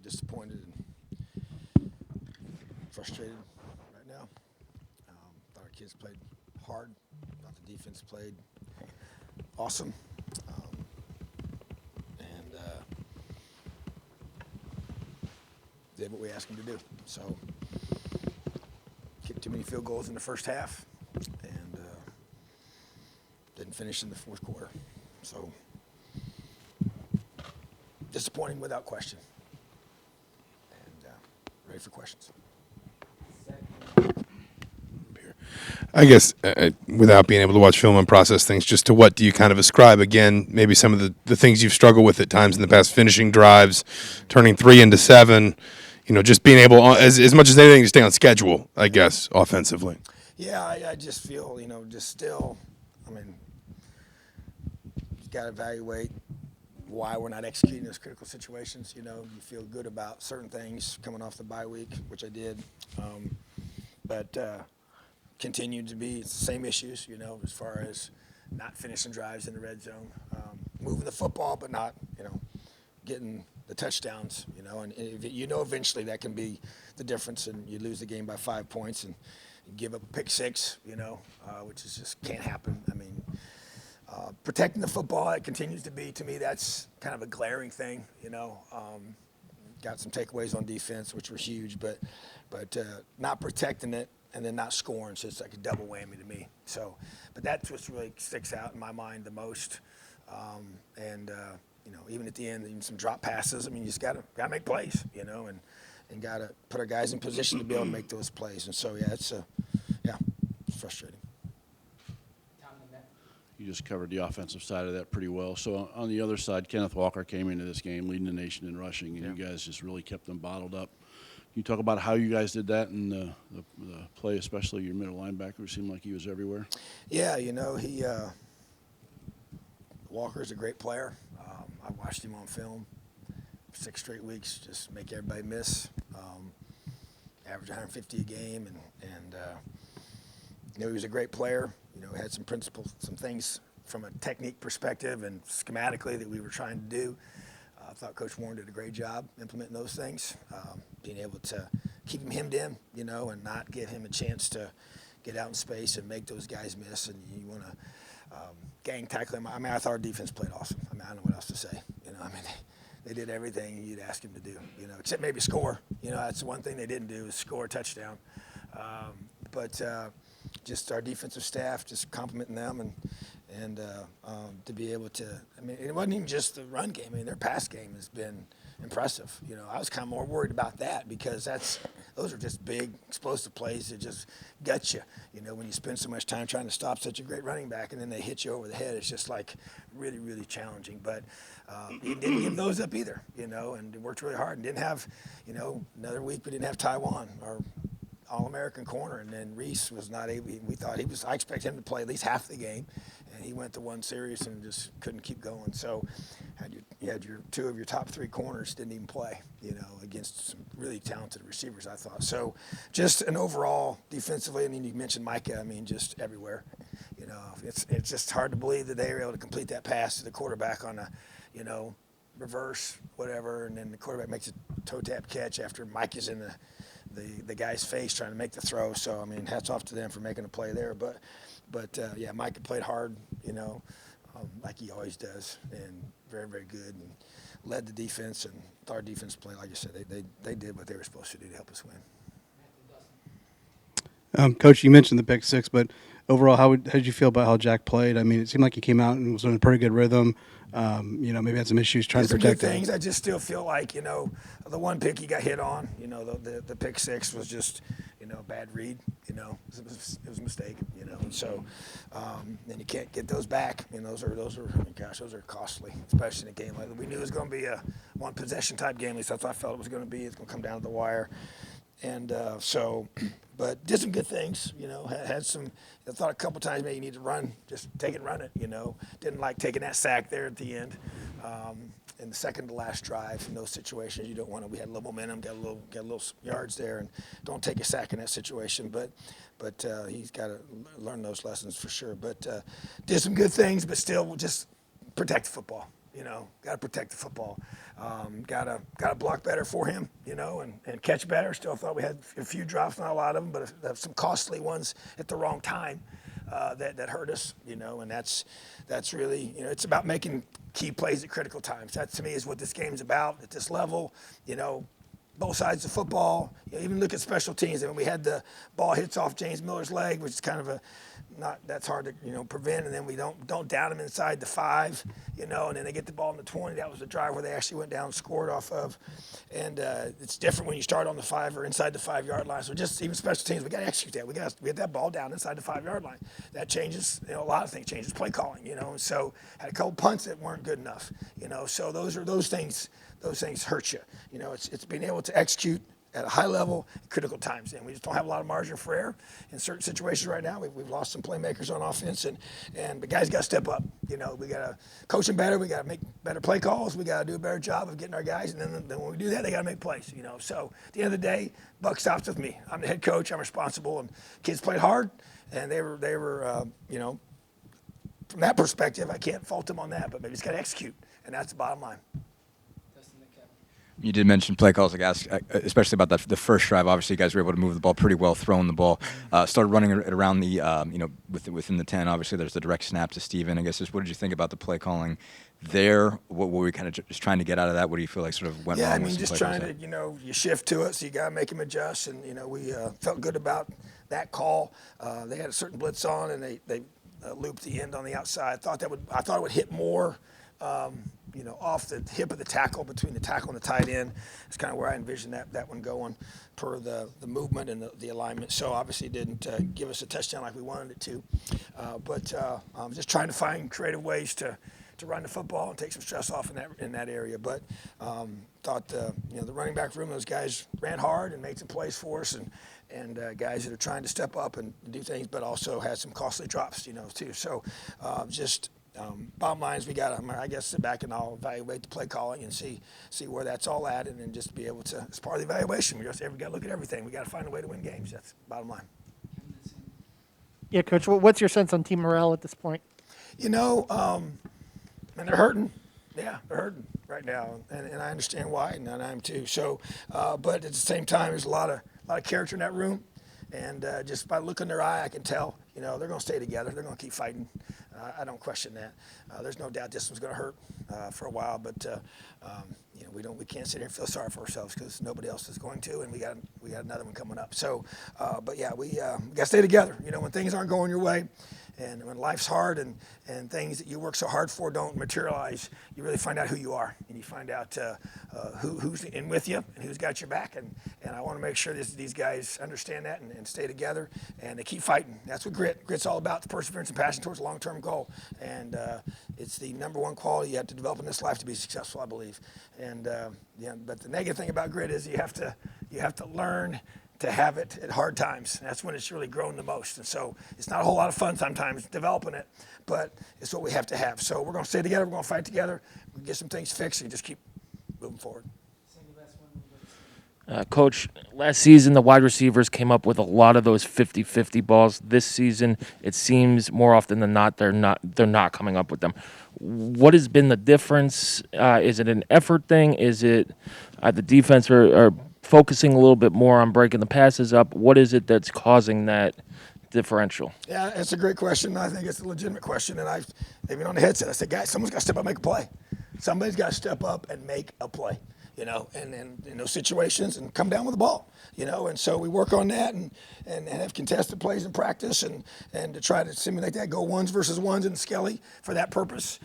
disappointed and frustrated right now. Thought our kids played hard. Thought the defense played awesome. And did what we asked them to do. So kicked too many field goals in the first half and didn't finish in the fourth quarter. So disappointing without question. And ready for questions. I guess without being able to watch film and process things, just to what do you kind of ascribe, again, maybe some of the things you've struggled with at times in the past, finishing drives, turning 3 into 7, just being able, as much as anything, to stay on schedule, I guess, offensively. Yeah, I just feel, just still, you got to evaluate why we're not executing those critical situations. You feel good about certain things coming off the bye week, which I did. But continued to be the same issues, as far as not finishing drives in the red zone, moving the football, but not, getting the touchdowns, and eventually that can be the difference, and you lose the game by 5 points and give up a pick six, which is just can't happen. Protecting the football, it continues to be, to me, that's kind of a glaring thing, got some takeaways on defense, which were huge, but not protecting it and then not scoring, so it's like a double whammy to me. So, but that's what really sticks out in my mind the most. Even at the end, even some drop passes. You just gotta make plays, and gotta put our guys in position to be able to make those plays. And so, it's frustrating. You just covered the offensive side of that pretty well. So on the other side, Kenneth Walker came into this game leading the nation in rushing, and you guys just really kept them bottled up. Can you talk about how you guys did that in the play, especially your middle linebacker, who seemed like he was everywhere? Yeah, he Walker's a great player. I watched him on film 6 straight weeks, just make everybody miss. Average 150 a game, and he was a great player. Had some principles, some things from a technique perspective and schematically that we were trying to do. I thought Coach Warren did a great job implementing those things, being able to keep him hemmed in, and not give him a chance to get out in space and make those guys miss. And you want to gang tackle him. I thought our defense played awesome. I don't know what else to say. They did everything you'd ask him to do, except maybe score. That's the one thing they didn't do is score a touchdown. But just our defensive staff, just complimenting them and to be able to, it wasn't even just the run game. Their pass game has been impressive. I was kind of more worried about that because those are just big, explosive plays that just gut you. When you spend so much time trying to stop such a great running back and then they hit you over the head, it's just like really, really challenging. But he didn't give those up either, and worked really hard and didn't have, another week we didn't have Taiwan, our All-American corner, and then Reese was not able. We thought I expected him to play at least half the game, and he went to one series and just couldn't keep going. So, you had your 2 of your top 3 corners didn't even play, against some really talented receivers, I thought. So, just an overall defensively, and then you mentioned Micah. Just everywhere. It's just hard to believe that they were able to complete that pass to the quarterback on a, reverse, whatever, and then the quarterback makes a toe tap catch after Mike is in the guy's face trying to make the throw. So, hats off to them for making a play there. But Micah played hard, like he always does, and very, very good, and led the defense. And our defense played, like I said, they did what they were supposed to do to help us win. Coach, you mentioned the pick six, but overall, how did you feel about how Jack played? It seemed like he came out and was in a pretty good rhythm. Maybe had some issues trying to protect good things. I just still feel like, the one pick he got hit on, the pick six was just, a bad read, it was a mistake, and so then you can't get those back, those are costly, especially in a game like that. We knew it was going to be a one possession type game, at least that's what I felt it was going to be. It's going to come down to the wire. And but did some good things, had some, I thought a couple times maybe you need to run, just take it and run it, Didn't like taking that sack there at the end. In the second to last drive, in those situations, you don't want to, we had a little momentum, got a little yards there, and don't take a sack in that situation. But he's got to learn those lessons for sure. But did some good things, but still just protect the football. got to protect the football. Got to block better for him, and catch better. Still thought we had a few drops, not a lot of them, but some costly ones at the wrong time that hurt us, and that's really, it's about making key plays at critical times. That to me is what this game's about at this level, both sides of football. Even look at special teams. I mean, we had the ball hits off James Miller's leg, which is kind of that's hard to prevent, and then we don't down them inside the 5, and then they get the ball in the 20. That was the drive where they actually went down and scored off of, and it's different when you start on the 5 or inside the 5-yard line. So just even special teams, we got to execute that. We get that ball down inside the 5-yard line. That changes, a lot of things changes play calling, and so had a couple punts that weren't good enough, so those things hurt you. It's being able to execute at a high level at critical times, and we just don't have a lot of margin for error in certain situations right now. We've lost some playmakers on offense, and the guys got to step up. We got to coach them better. We got to make better play calls. We got to do a better job of getting our guys, and then when we do that, they got to make plays. So at the end of the day, buck stops with me. I'm the head coach. I'm responsible, and kids played hard, and they were from that perspective, I can't fault them on that, but maybe just got to execute, and that's the bottom line. You did mention play calls, especially about the first drive. Obviously, you guys were able to move the ball pretty well, throwing the ball. Started running it around the, within the 10. Obviously, there's the direct snap to Steven. I guess just what did you think about the play calling there? What were we kind of just trying to get out of that? What do you feel like sort of went wrong? Yeah, I mean, just trying to, you shift to it, so you got to make them adjust. And, we felt good about that call. They had a certain blitz on, and they looped the end on the outside. I thought it would hit more. Off the hip of the tackle, between the tackle and the tight end. It's kind of where I envisioned that one going per the movement and the alignment. So obviously it didn't give us a touchdown like we wanted it to. But I'm just trying to find creative ways to run the football and take some stress off in that area. But thought the running back room, those guys ran hard and made some plays for us, and guys that are trying to step up and do things, but also had some costly drops, too. So bottom line is we got to, I guess, sit back and I'll evaluate the play calling and see where that's all at, and then just be able to, as part of the evaluation, we got to look at everything. We got to find a way to win games. That's the bottom line. Yeah, Coach, what's your sense on team morale at this point? And they're hurting. Yeah, they're hurting right now, and I understand why, and I am too. So, but at the same time, there's a lot of character in that room, and just by looking in their eye, I can tell, they're going to stay together. They're going to keep fighting. I don't question that. There's no doubt this one's going to hurt for a while, but we can't sit here and feel sorry for ourselves because nobody else is going to, and we got another one coming up. So, but yeah, we got to stay together. When things aren't going your way, and when life's hard and things that you work so hard for don't materialize, you really find out who you are, and you find out who's in with you and who's got your back. And I want to make sure these guys understand that and stay together, and they keep fighting. That's what grit's all about, the perseverance and passion towards a long-term goal. And it's the number one quality you have to develop in this life to be successful, I believe. And but the negative thing about grit is you have to learn to have it at hard times. That's when it's really grown the most. And so it's not a whole lot of fun sometimes developing it, but it's what we have to have. So we're going to stay together. We're going to fight together. We'll get some things fixed and just keep moving forward. Coach, last season the wide receivers came up with a lot of those 50-50 balls. This season, it seems more often than not they're not coming up with them. What has been the difference? Is it an effort thing? Is it the defense are focusing a little bit more on breaking the passes up? What is it that's causing that differential? Yeah, it's a great question. I think it's a legitimate question, and I've been on the headset. I said, guys, someone's got to step up and make a play. Somebody's got to step up and make a play. And in those situations and come down with the ball, and so we work on that and have contested plays in practice and to try to simulate that, go ones versus ones in Skelly for that purpose,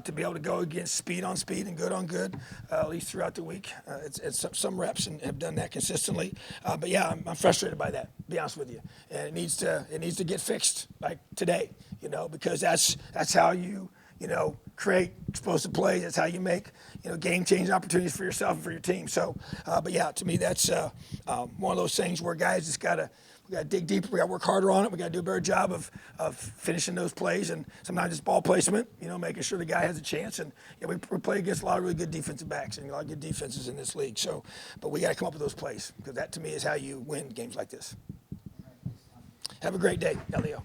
to be able to go against speed on speed and good on good, at least throughout the week. It's some reps and have done that consistently. But yeah, I'm frustrated by that, to be honest with you. And it needs to get fixed like today, because that's how you create explosive plays. That's how you make, game-changing opportunities for yourself and for your team. So, but yeah, to me, that's one of those things where guys just we got to dig deeper. We got to work harder on it. We got to do a better job of finishing those plays, and sometimes it's ball placement. Making sure the guy has a chance. And we play against a lot of really good defensive backs and a lot of good defenses in this league. So, but we got to come up with those plays because that to me is how you win games like this. Have a great day, Elio.